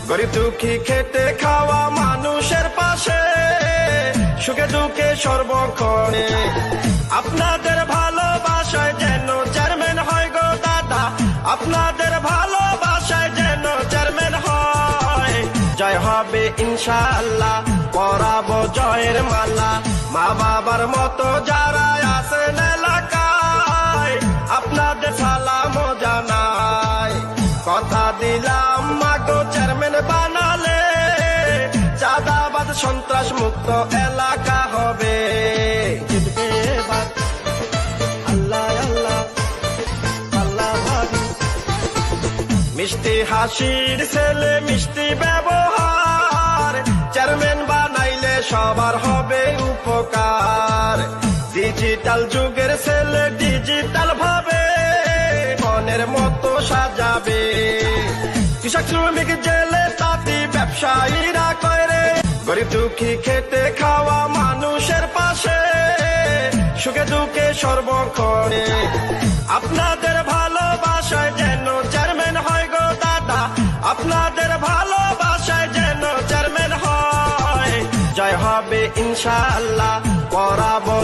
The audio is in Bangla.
গরিব দুঃখী খেটে খাওয়া মানুষের পাশে, সুখে দুঃখে সর্বক্ষণে। আপনাদের ভালোবাসায় যেন চেয়ারম্যান হয় গো দাদা, আপনাদের ভালোবাসায় যেন চেয়ারম্যান হয়। জয় হবে ইনশাআল্লাহ, পরাবো জয়ের মালা। মা বাবার মতো যারা আছেন এলাকায়, আপনাদের সালাম জানাই। কথা দিলাম মাগো চেয়ারম্যান বানালে, চাঁদাবাদ সন্ত্রাস মুক্ত এলাকা হবে। জিতবে এবার আল্লাহ আল্লাহ আল্লাহ ভাবি। মিষ্টি হাসির ছেলে মিষ্টি ব্যবহার, চেয়ারম্যান বানাইলে সবার হবে উপকার। ডিজিটাল যুগের ছেলে ডিজিটাল ভাবে মনের মতো সাজাবে। কৃষক শ্রমিক জেলে তাঁতি ব্যবসায়ীরা করে, গরিব দুঃখী খেটে খাওয়া মানুষের পাশে, সুখে দুঃখে সর্বক্ষণে। আপনাদের ভালোবাসায় যেন চেয়ারম্যান হয় গো দাদা, আপনাদের ভালোবাসায় যেন চেয়ারম্যান হয়। জয় হবে ইনশাআল্লাহ, পরাবো